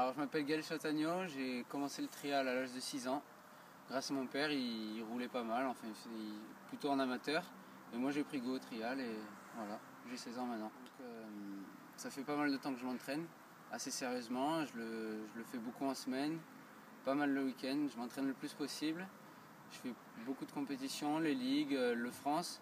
Alors, je m'appelle Gaël Chatagno, j'ai commencé le trial à l'âge de 6 ans. Grâce à mon père, il roulait pas mal, enfin plutôt en amateur. Et moi j'ai pris goût au trial et voilà, j'ai 16 ans maintenant. Donc, ça fait pas mal de temps que je m'entraîne, assez sérieusement. Je le fais beaucoup en semaine, pas mal le week-end. Je m'entraîne le plus possible. Je fais beaucoup de compétitions, les ligues, le France.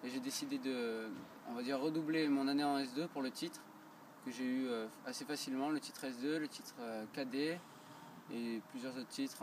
Et j'ai décidé de, on va dire, redoubler mon année en S2 pour le titre que j'ai eu assez facilement, le titre S2, le titre cadet et plusieurs autres titres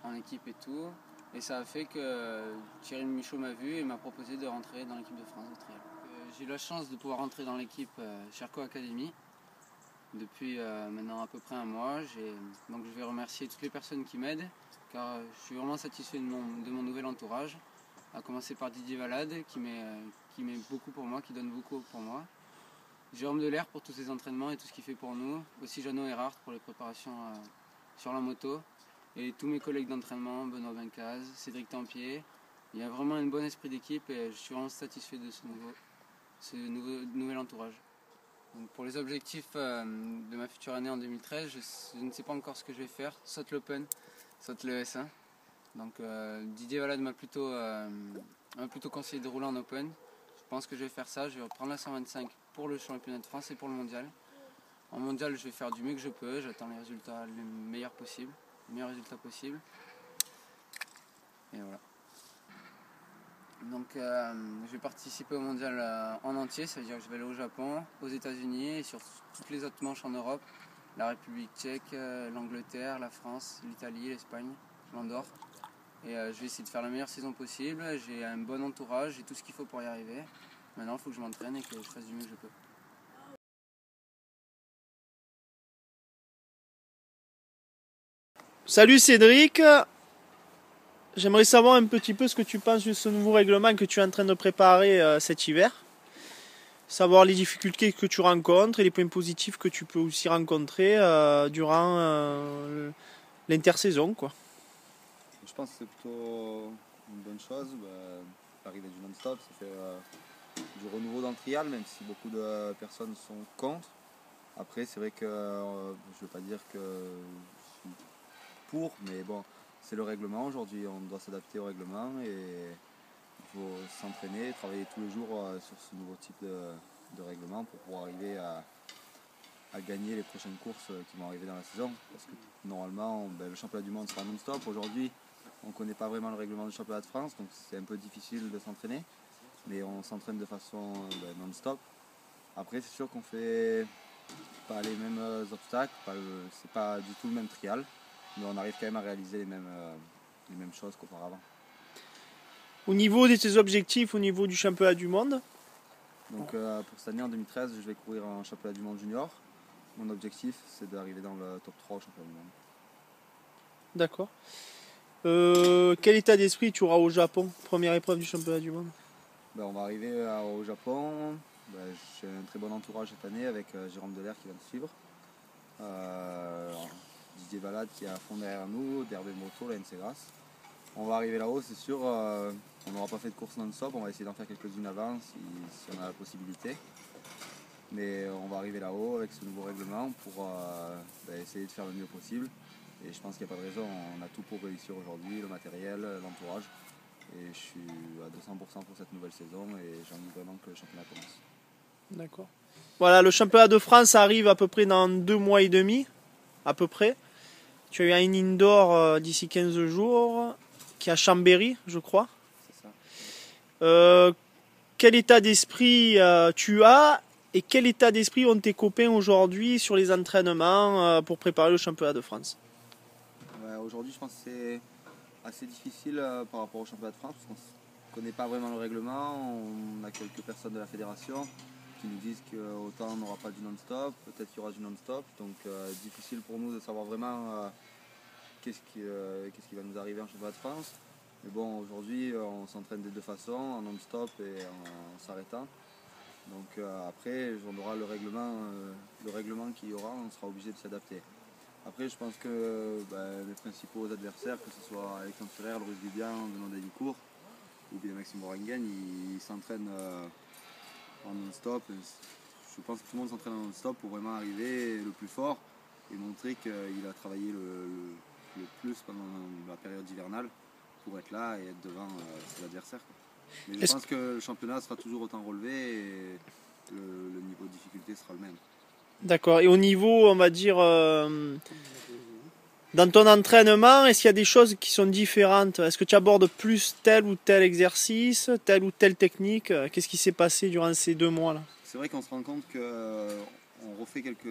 en équipe et tout. Et ça a fait que Thierry Michaud m'a vu et m'a proposé de rentrer dans l'équipe de France de trial. J'ai eu la chance de pouvoir rentrer dans l'équipe Sherco Academy depuis maintenant à peu près un mois. Donc je vais remercier toutes les personnes qui m'aident car je suis vraiment satisfait de mon nouvel entourage. À commencer par Didier Valade qui met beaucoup pour moi, qui donne beaucoup pour moi. Jérôme Delair pour tous ses entraînements et tout ce qu'il fait pour nous. Aussi Jeannot Erhardt pour les préparations sur la moto. Et tous mes collègues d'entraînement, Benoît Bencaz, Cédric Tempier. Il y a vraiment un bon esprit d'équipe et je suis vraiment satisfait de ce nouvel entourage. Donc pour les objectifs de ma future année en 2013, je ne sais pas encore ce que je vais faire, soit l'Open, soit le S1. Donc Didier Valade m'a plutôt conseillé de rouler en Open. Je pense que je vais faire ça, je vais reprendre la 125 pour le championnat de France et pour le mondial. En mondial, je vais faire du mieux que je peux, j'attends les résultats les meilleurs résultats possibles. Et voilà. Donc je vais participer au mondial en entier, ça veut dire que je vais aller au Japon, aux États-Unis et sur toutes les autres manches en Europe, la République tchèque, l'Angleterre, la France, l'Italie, l'Espagne, l'Andorre. Et je vais essayer de faire la meilleure saison possible, j'ai un bon entourage, j'ai tout ce qu'il faut pour y arriver. Maintenant il faut que je m'entraîne et que je fasse du mieux que je peux. Salut Cédric, j'aimerais savoir un petit peu ce que tu penses de ce nouveau règlement que tu es en train de préparer cet hiver. Savoir les difficultés que tu rencontres et les points positifs que tu peux aussi rencontrer durant l'intersaison, quoi. Je pense que c'est plutôt une bonne chose. L'arrivée du non-stop, ça fait du renouveau dans le trial, même si beaucoup de personnes sont contre. Après, c'est vrai que je ne veux pas dire que je suis pour, mais bon, c'est le règlement. Aujourd'hui, on doit s'adapter au règlement et il faut s'entraîner, travailler tous les jours sur ce nouveau type de règlement pour pouvoir arriver à gagner les prochaines courses qui vont arriver dans la saison. Parce que normalement, le championnat du monde sera non-stop. Aujourd'hui, on ne connaît pas vraiment le règlement du championnat de France, donc c'est un peu difficile de s'entraîner. Mais on s'entraîne de façon non-stop. Après, c'est sûr qu'on fait pas les mêmes obstacles, c'est pas du tout le même trial, mais on arrive quand même à réaliser les mêmes choses qu'auparavant. Au niveau de tes objectifs, au niveau du championnat du monde? Donc pour cette année en 2013, je vais courir un championnat du monde junior. Mon objectif, c'est d'arriver dans le top 3 au championnat du monde. D'accord. Quel état d'esprit tu auras au Japon, première épreuve du championnat du monde? On va arriver au Japon. J'ai un très bon entourage cette année avec Jérôme Delair qui va me suivre. Didier Valade qui est à fond derrière nous, Derbe Moto, la NC Grasse. On va arriver là-haut, c'est sûr. On n'aura pas fait de course non-stop, on va essayer d'en faire quelques-unes avant si on a la possibilité. Mais on va arriver là-haut avec ce nouveau règlement pour essayer de faire le mieux possible. Et je pense qu'il n'y a pas de raison, on a tout pour réussir aujourd'hui, le matériel, l'entourage. Et je suis à 200% pour cette nouvelle saison et j'ai envie vraiment que le championnat commence. D'accord. Voilà, le championnat de France arrive à peu près dans 2 mois et demi, à peu près. Tu as eu un indoor d'ici 15 jours, qui est à Chambéry, je crois. C'est ça. Quel état d'esprit tu as et quel état d'esprit ont tes copains aujourd'hui sur les entraînements pour préparer le championnat de France? Aujourd'hui, je pense que c'est assez difficile par rapport au championnat de France parce qu'on ne connaît pas vraiment le règlement. On a quelques personnes de la fédération qui nous disent qu'autant on n'aura pas du non-stop, peut-être qu'il y aura du non-stop. Donc difficile pour nous de savoir vraiment qu'est-ce qui va nous arriver en championnat de France. Mais bon, aujourd'hui, on s'entraîne des deux façons, en non-stop et en s'arrêtant. Donc après, on aura le règlement qu'il y aura, on sera obligé de s'adapter. Après, je pense que mes principaux adversaires, que ce soit Alexandre Ferrer, Loris Vivian, Benoît Danicourt ou bien Maxime Bouranguen, ils s'entraînent en non-stop. Je pense que tout le monde s'entraîne en non-stop pour vraiment arriver le plus fort et montrer qu'il a travaillé le plus pendant la période hivernale pour être là et être devant ses adversaires. Mais je pense que le championnat sera toujours autant relevé et le niveau de difficulté sera le même. D'accord. Et au niveau, on va dire, dans ton entraînement, est-ce qu'il y a des choses qui sont différentes? Est-ce que tu abordes plus tel ou tel exercice, telle ou telle technique? Qu'est-ce qui s'est passé durant ces 2 mois-là? C'est vrai qu'on se rend compte qu'on refait quelques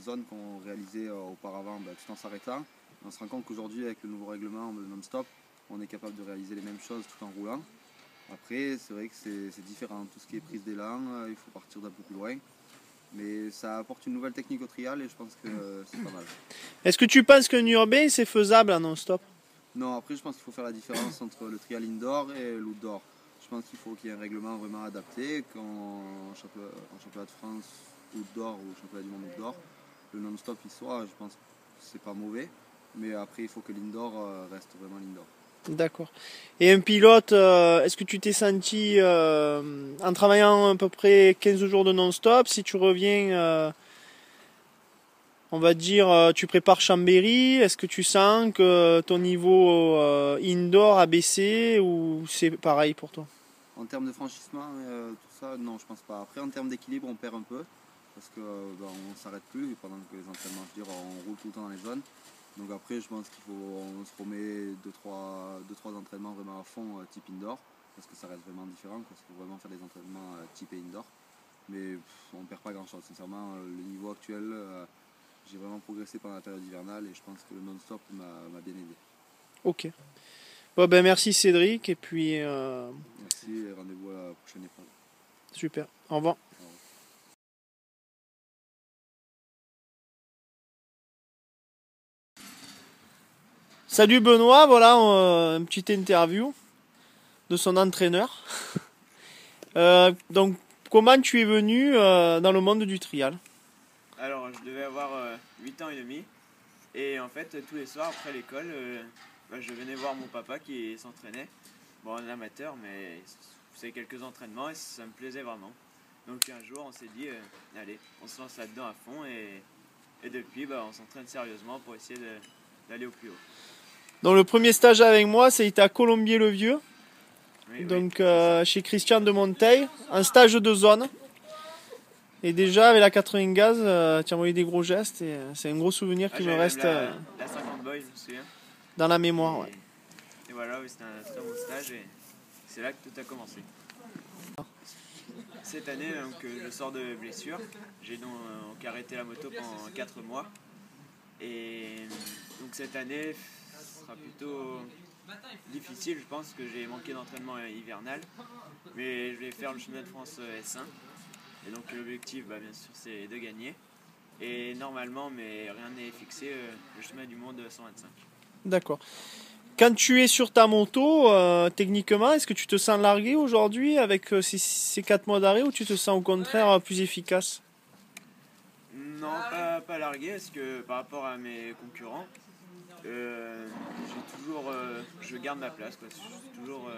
zones qu'on réalisait auparavant tout en s'arrêtant. On se rend compte qu'aujourd'hui, avec le nouveau règlement de non-stop, on est capable de réaliser les mêmes choses tout en roulant. Après, c'est vrai que c'est différent. Tout ce qui est prise d'élan, il faut partir d'un peu plus loin. Mais ça apporte une nouvelle technique au trial et je pense que c'est pas mal. Est-ce que tu penses qu'un urbain, c'est faisable en non-stop? Non, après je pense qu'il faut faire la différence entre le trial indoor et l'outdoor. Je pense qu'il faut qu'il y ait un règlement vraiment adapté. En championnat de France outdoor ou championnat du monde outdoor, le non-stop il soit, je pense que c'est pas mauvais. Mais après il faut que l'indoor reste vraiment l'indoor. D'accord. Et un pilote, est-ce que tu t'es senti, en travaillant à peu près 15 jours de non-stop, si tu reviens, on va dire, tu prépares Chambéry, est-ce que tu sens que ton niveau indoor a baissé ou c'est pareil pour toi? En termes de franchissement, tout ça, non, je pense pas. Après, en termes d'équilibre, on perd un peu parce qu'on ne s'arrête plus pendant que les entraînements, je veux dire, on roule tout le temps dans les zones. Donc après, je pense qu'on se remet 2-3 entraînements vraiment à fond type indoor, parce que ça reste vraiment différent, parce qu'il faut vraiment faire des entraînements type indoor. Mais on ne perd pas grand chose, sincèrement, le niveau actuel, j'ai vraiment progressé pendant la période hivernale et je pense que le non-stop m'a bien aidé. Ok. Bon, ben merci Cédric et puis Merci et rendez-vous à la prochaine épreuve. super. Au revoir. Salut Benoît, voilà une petite interview de son entraîneur. Donc, comment tu es venu dans le monde du trial? Alors, je devais avoir 8 ans et demi. Et en fait, tous les soirs après l'école, je venais voir mon papa qui s'entraînait. Bon, un amateur, mais c'est quelques entraînements et ça me plaisait vraiment. Donc un jour, on s'est dit, allez, on se lance là-dedans à fond. Et depuis, on s'entraîne sérieusement pour essayer d'aller au plus haut. Donc le premier stage avec moi, c'était à Colombier-le-Vieux, Oui, donc oui, chez Christian de Monteil, un stage de zone. Et déjà avec la 80 gaz, tu as envoyé des gros gestes et c'est un gros souvenir qui me reste la 50 boy, je me souviens. dans la mémoire. Ouais. Et voilà, oui, c'était un très bon stage et c'est là que tout a commencé. Cette année, donc, je sors de blessure. J'ai donc arrêté la moto pendant 4 mois. Et donc cette année sera plutôt difficile, je pense que j'ai manqué d'entraînement hivernal. Mais je vais faire le chemin de France S1. Et donc l'objectif, bien sûr, c'est de gagner. Et normalement, mais rien n'est fixé, le chemin du monde 125. D'accord. Quand tu es sur ta moto, techniquement, est-ce que tu te sens largué aujourd'hui avec ces 4 mois d'arrêt ou tu te sens au contraire plus efficace? Non, pas largué, parce que par rapport à mes concurrents, je garde ma place, quoi. Je suis toujours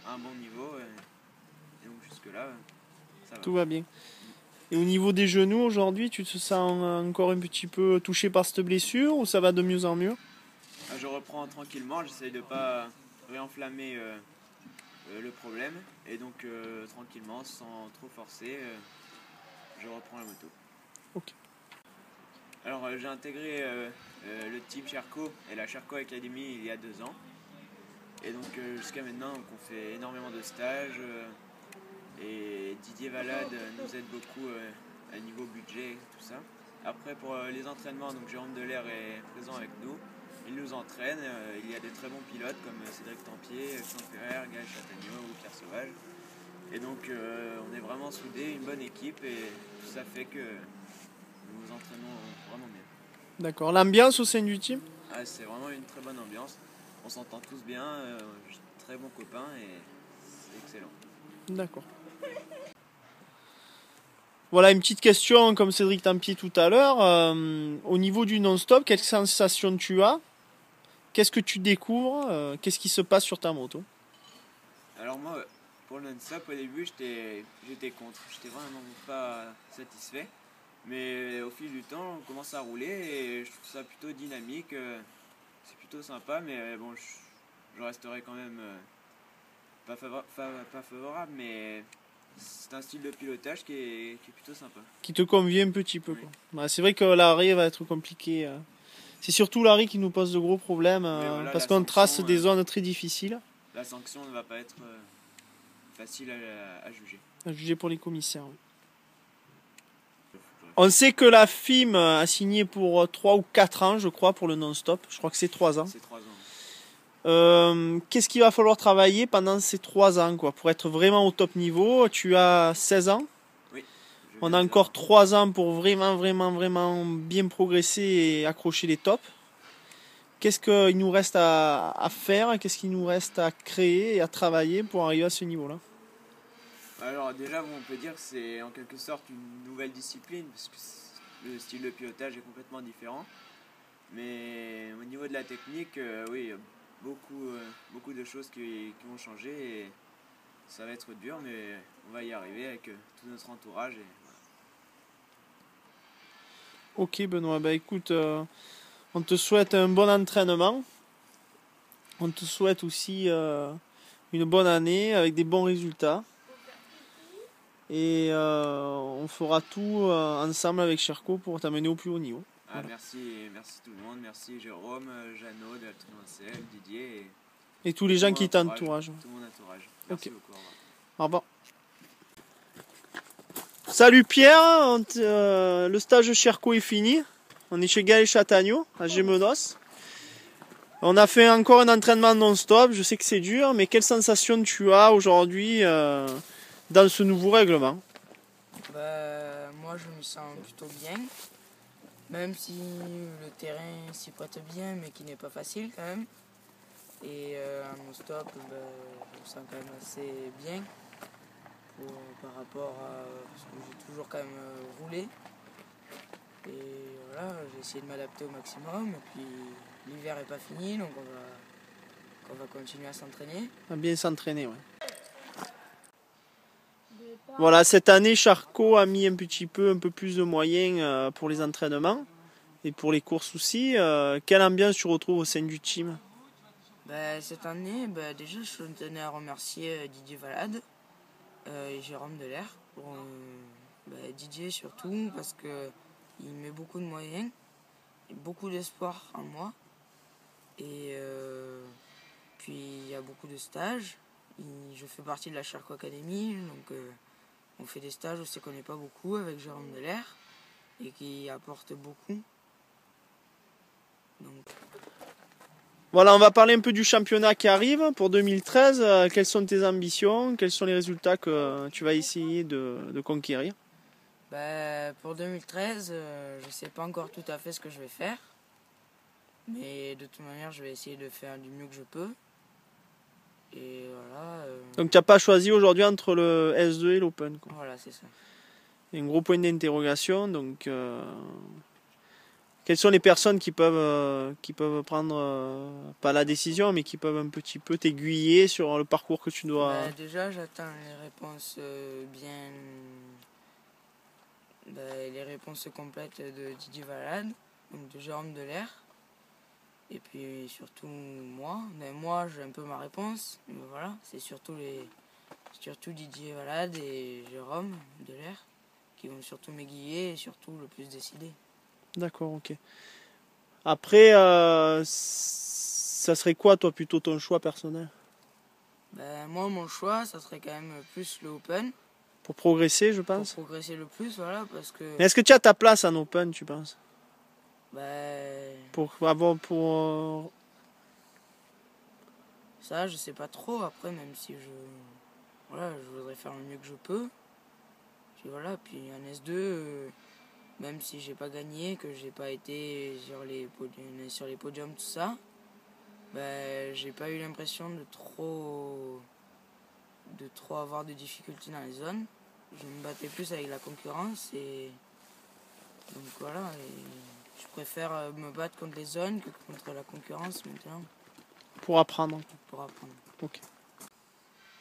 à un bon niveau. Et donc jusque-là, ça va. Tout va bien. Et au niveau des genoux aujourd'hui, tu te sens encore un petit peu touché par cette blessure ou ça va de mieux en mieux? Je reprends tranquillement, j'essaye de ne pas réenflammer le problème. Et donc tranquillement, sans trop forcer, je reprends la moto. Ok. Alors j'ai intégré le team Sherco et la Sherco Academy il y a 2 ans. Et donc jusqu'à maintenant, on fait énormément de stages. Et Didier Valade nous aide beaucoup à niveau budget, tout ça. Après pour les entraînements, donc Jérôme Delair est présent avec nous. Il nous entraîne, il y a des très bons pilotes comme Cédric Tempier, Jean Ferrer, Gaël Châtaigneau ou Pierre Sauvage. Et donc on est vraiment soudés, une bonne équipe et tout ça fait que nous nous entraînons vraiment bien. D'accord. L'ambiance au sein du team? C'est vraiment une très bonne ambiance. On s'entend tous bien, très bons copains et c'est excellent. D'accord. Voilà une petite question comme Cédric Tempier tout à l'heure. Au niveau du non-stop, quelle sensation tu as? Qu'est-ce que tu découvres? Qu'est-ce qui se passe sur ta moto? Alors moi, pour le non-stop, au début, j'étais contre. J'étais vraiment pas satisfait. Mais au fil du temps, on commence à rouler et je trouve ça plutôt dynamique. C'est plutôt sympa, mais bon, je resterai quand même pas favorable, mais c'est un style de pilotage qui est plutôt sympa. Qui te convient un petit peu, Oui. quoi. Bah, c'est vrai que l'arrêt va être compliqué. C'est surtout l'arrêt qui nous pose de gros problèmes, voilà, parce la qu'on trace sanction, des zones très difficiles La sanction ne va pas être facile à juger. à juger pour les commissaires. Oui. On sait que la FIM a signé pour 3 ou 4 ans, je crois, pour le non-stop. Je crois que c'est 3 ans. C'est 3 ans. Qu'est-ce qu'il va falloir travailler pendant ces 3 ans, quoi, pour être vraiment au top niveau? Tu as 16 ans. Oui. On a encore 3 ans pour vraiment bien progresser et accrocher les tops. Qu'est-ce qu'il nous reste à faire? Qu'est-ce qu'il nous reste à créer et à travailler pour arriver à ce niveau-là? Alors déjà, on peut dire que c'est en quelque sorte une nouvelle discipline, parce que le style de pilotage est complètement différent. Mais au niveau de la technique, oui, il y a beaucoup de choses qui vont changer et ça va être dur, mais on va y arriver avec tout notre entourage. Et voilà. Ok Benoît, bah écoute, on te souhaite un bon entraînement. On te souhaite aussi une bonne année avec des bons résultats. Et on fera tout ensemble avec Sherco pour t'amener au plus haut niveau. Ah, Voilà. merci tout le monde, merci Jérôme, Jeannot de Altonancel, Didier Et tous les gens qui entourage, t'entourent. tout mon entourage. Merci Ok. beaucoup. Au revoir. Au revoir. Salut Pierre, le stage Sherco est fini. On est chez Gaël Chatagno à Gémenos. On a fait encore un entraînement non-stop. Je sais que c'est dur, mais quelle sensation tu as aujourd'hui dans ce nouveau règlement? Moi je me sens plutôt bien, même si le terrain s'y prête bien, mais qui n'est pas facile quand même. Et en non-stop, je me sens quand même assez bien par rapport à ce que j'ai toujours quand même roulé. Et voilà, j'ai essayé de m'adapter au maximum. Et puis l'hiver n'est pas fini, donc on va continuer à s'entraîner. À bien s'entraîner, ouais. Voilà, cette année, Sherco a mis un peu plus de moyens pour les entraînements et pour les courses aussi. Quelle ambiance tu retrouves au sein du team? Cette année, déjà, je tenais à remercier Didier Valade et Jérôme Delair. Didier surtout, parce qu'il met beaucoup de moyens et beaucoup d'espoir en moi. Et puis, il y a beaucoup de stages. Je fais partie de la Sherco Academy, donc on fait des stages où on ne se connaît pas beaucoup avec Jérôme Delair et qui apporte beaucoup. Donc, Voilà, on va parler un peu du championnat qui arrive pour 2013. Quelles sont tes ambitions? Quels sont les résultats que tu vas essayer de conquérir? pour 2013, je ne sais pas encore tout à fait ce que je vais faire. Mais de toute manière, je vais essayer de faire du mieux que je peux. Et voilà. Donc tu n'as pas choisi aujourd'hui entre le S2 et l'Open, quoi. Voilà, c'est ça. Il y a un gros point d'interrogation. Donc, quelles sont les personnes qui peuvent prendre, pas la décision, mais qui peuvent un petit peu t'aiguiller sur le parcours que tu dois... Déjà, j'attends les réponses les réponses complètes de Didier Valade, donc de Jérôme Delair. Et puis surtout moi. Moi, j'ai un peu ma réponse. Mais voilà, c'est surtout Didier Valade et Jérôme Delair qui vont surtout m'aiguiller et surtout le plus décider. D'accord, ok. Après, ça serait quoi, toi, plutôt ton choix personnel? Moi, mon choix, ça serait quand même plus le Open. Pour progresser, je Pour pense. progresser le plus, voilà, parce que... Mais est-ce que tu as ta place en Open, tu penses? Ça, je sais pas trop. Après, même si je voudrais faire le mieux que je peux. Puis voilà, puis en S2, même si j'ai pas gagné, que j'ai pas été sur les podiums, tout ça, j'ai pas eu l'impression de trop avoir de difficultés dans les zones. Je me battais plus avec la concurrence et donc voilà. Et je préfère me battre contre les zones que contre la concurrence maintenant. Pour apprendre. Pour apprendre. Ok.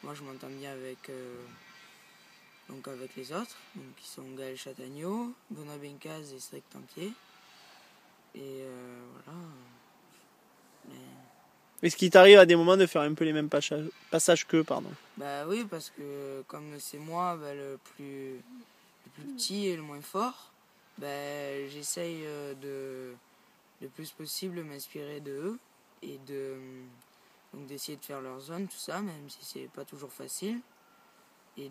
Moi, je m'entends bien avec donc avec les autres, donc qui sont Gaël Chatagneau, Benoît Bencaz et Cédric Tantier. Et voilà. Est-ce qu'il t'arrive à des moments de faire un peu les mêmes passages qu'eux, pardon? Bah oui, parce que comme c'est moi le plus petit et le moins fort, j'essaye de le plus possible m'inspirer de eux et donc d'essayer de faire leur zone, tout ça, même si c'est pas toujours facile, et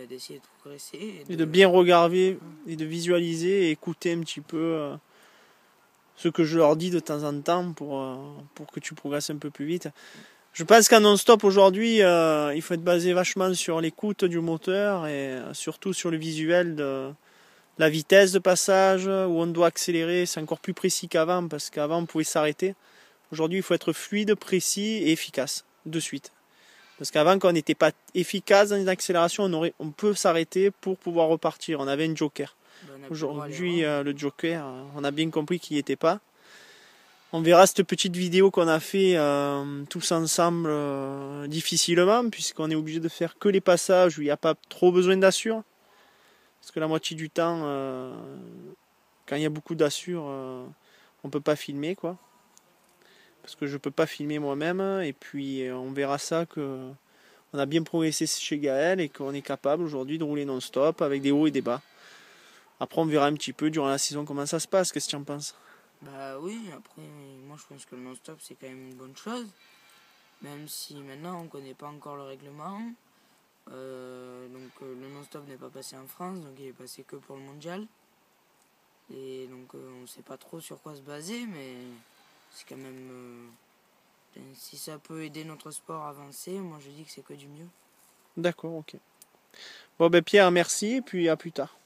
d'essayer de progresser. Et de bien regarder et de visualiser et écouter un petit peu ce que je leur dis de temps en temps pour que tu progresses un peu plus vite. Je pense qu'en non-stop aujourd'hui, il faut être basé vachement sur l'écoute du moteur et surtout sur le visuel de la vitesse de passage, où on doit accélérer. C'est encore plus précis qu'avant, parce qu'avant on pouvait s'arrêter. Aujourd'hui, il faut être fluide, précis et efficace de suite. Parce qu'avant, quand on n'était pas efficace dans les accélérations, on peut s'arrêter pour pouvoir repartir. On avait un joker. Aujourd'hui, le joker, on a bien compris qu'il n'y était pas. On verra cette petite vidéo qu'on a fait tous ensemble difficilement, puisqu'on est obligé de faire que les passages où il n'y a pas trop besoin d'assure. Parce que la moitié du temps, quand il y a beaucoup d'assure, on ne peut pas filmer, quoi. Parce que je ne peux pas filmer moi-même. Et puis on verra ça qu'on a bien progressé chez Gaël et qu'on est capable aujourd'hui de rouler non-stop avec des hauts et des bas. Après on verra un petit peu durant la saison comment ça se passe. Qu'est-ce que tu en penses? Bah oui, après moi je pense que le non-stop c'est quand même une bonne chose. Même si maintenant on ne connaît pas encore le règlement. Le non-stop n'est pas passé en France, donc il est passé que pour le mondial. Et donc on ne sait pas trop sur quoi se baser, mais c'est quand même... si ça peut aider notre sport à avancer, moi je dis que c'est que du mieux. D'accord, ok. Bon ben Pierre, merci et puis à plus tard.